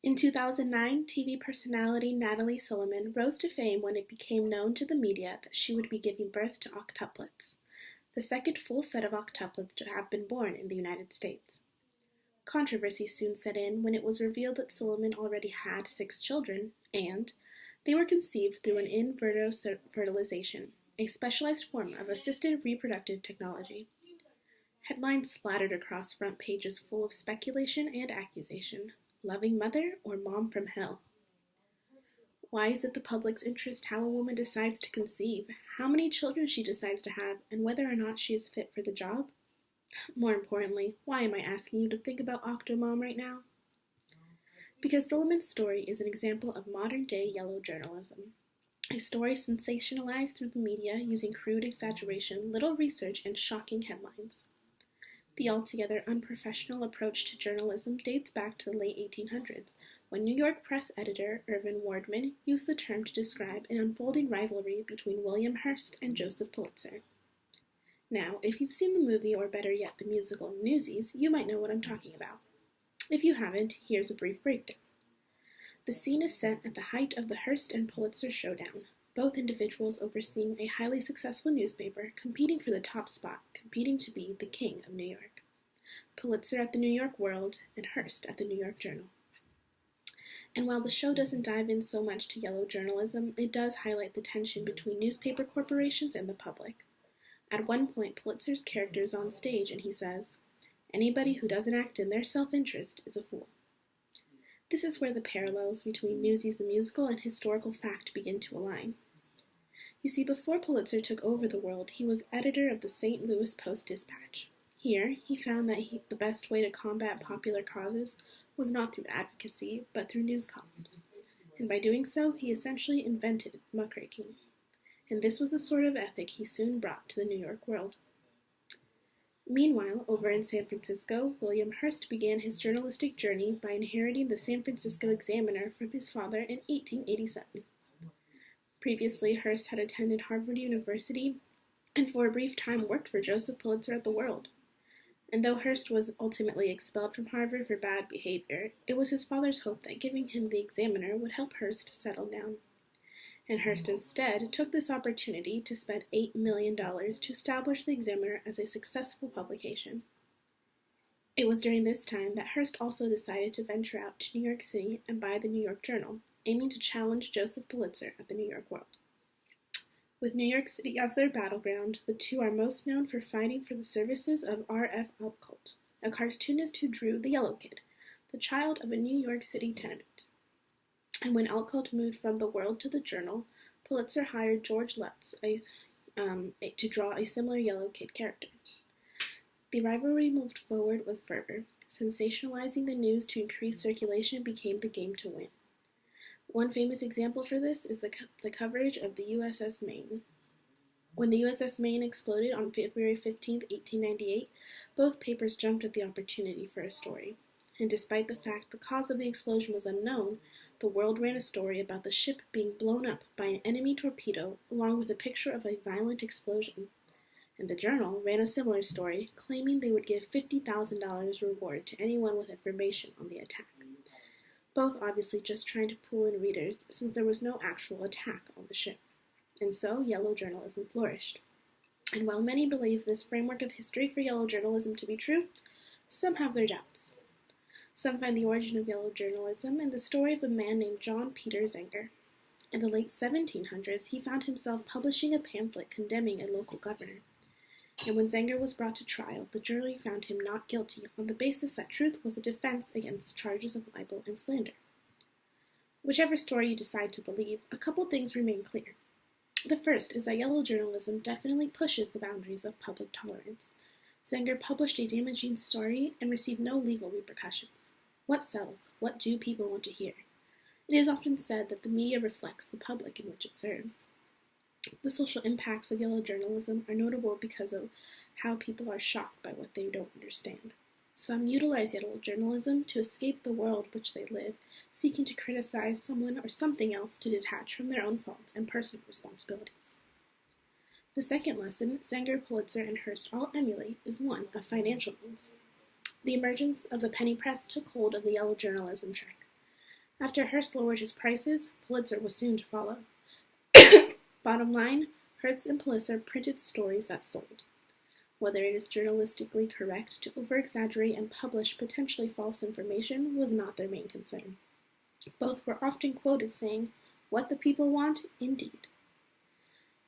In 2009, TV personality Natalie Solomon rose to fame when it became known to the media that she would be giving birth to octuplets, the second full set of octuplets to have been born in the United States. Controversy soon set in when it was revealed that Solomon already had 6 children, and they were conceived through an in vitro fertilization, a specialized form of assisted reproductive technology. Headlines splattered across front pages full of speculation and accusation. Loving mother or mom from hell? Why is it the public's interest how a woman decides to conceive, how many children she decides to have, and whether or not she is fit for the job? More importantly, why am I asking you to think about Octomom right now? Because Solomon's story is an example of modern-day yellow journalism. A story sensationalized through the media using crude exaggeration, little research, and shocking headlines. The altogether unprofessional approach to journalism dates back to the late 1800s, when New York press editor Irvin Wardman used the term to describe an unfolding rivalry between William Hearst and Joseph Pulitzer. Now, if you've seen the movie, or better yet, the musical Newsies, you might know what I'm talking about. If you haven't, here's a brief breakdown. The scene is set at the height of the Hearst and Pulitzer showdown, both individuals overseeing a highly successful newspaper, competing for the top spot, competing to be the king of New York. Pulitzer at the New York World, and Hearst at the New York Journal. And while the show doesn't dive in so much to yellow journalism, it does highlight the tension between newspaper corporations and the public. At one point, Pulitzer's character is on stage and he says, "Anybody who doesn't act in their self-interest is a fool." This is where the parallels between Newsies the musical and historical fact begin to align. You see, before Pulitzer took over the World, he was editor of the St. Louis Post-Dispatch. Here, he found that the best way to combat popular causes was not through advocacy, but through news columns. And by doing so, he essentially invented muckraking. And this was the sort of ethic he soon brought to the New York World. Meanwhile, over in San Francisco, William Hearst began his journalistic journey by inheriting the San Francisco Examiner from his father in 1887. Previously, Hearst had attended Harvard University and for a brief time worked for Joseph Pulitzer at the World. And though Hearst was ultimately expelled from Harvard for bad behavior, it was his father's hope that giving him the Examiner would help Hearst settle down. And Hearst instead took this opportunity to spend $8 million to establish the Examiner as a successful publication. It was during this time that Hearst also decided to venture out to New York City and buy the New York Journal, aiming to challenge Joseph Pulitzer at the New York World. With New York City as their battleground, the two are most known for fighting for the services of R.F. Alcott, a cartoonist who drew the Yellow Kid, the child of a New York City tenement. And when Alcott moved from the World to the Journal, Pulitzer hired George Lutz to draw a similar Yellow Kid character. The rivalry moved forward with fervor. Sensationalizing the news to increase circulation became the game to win. One famous example for this is the coverage of the USS Maine. When the USS Maine exploded on February 15, 1898, both papers jumped at the opportunity for a story. And despite the fact the cause of the explosion was unknown, the World ran a story about the ship being blown up by an enemy torpedo, along with a picture of a violent explosion. And the Journal ran a similar story, claiming they would give $50,000 reward to anyone with information on the attack. Both obviously just trying to pull in readers, since there was no actual attack on the ship. And so, yellow journalism flourished. And while many believe this framework of history for yellow journalism to be true, some have their doubts. Some find the origin of yellow journalism in the story of a man named John Peter Zenger. In the late 1700s, he found himself publishing a pamphlet condemning a local governor. And when Zenger was brought to trial, the jury found him not guilty on the basis that truth was a defense against charges of libel and slander. Whichever story you decide to believe, a couple things remain clear. The first is that yellow journalism definitely pushes the boundaries of public tolerance. Zenger published a damaging story and received no legal repercussions. What sells? What do people want to hear? It is often said that the media reflects the public in which it serves. The social impacts of yellow journalism are notable because of how people are shocked by what they don't understand. Some utilize yellow journalism to escape the world which they live, seeking to criticize someone or something else to detach from their own faults and personal responsibilities. The second lesson Zenger, Pulitzer, and Hearst all emulate is one of financial means. The emergence of the penny press took hold of the yellow journalism trek. After Hearst lowered his prices, Pulitzer was soon to follow. Bottom line, Hearst and Pulitzer printed stories that sold. Whether it is journalistically correct to over-exaggerate and publish potentially false information was not their main concern. Both were often quoted saying, "What the people want, indeed."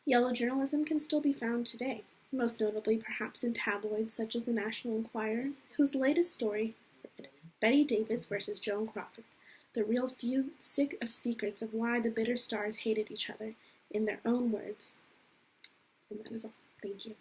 Yellow journalism can still be found today, most notably perhaps in tabloids such as the National Enquirer, whose latest story read, "Betty Davis versus Joan Crawford, the real feud sick of secrets of why the bitter stars hated each other, in their own words." And that is all. Thank you.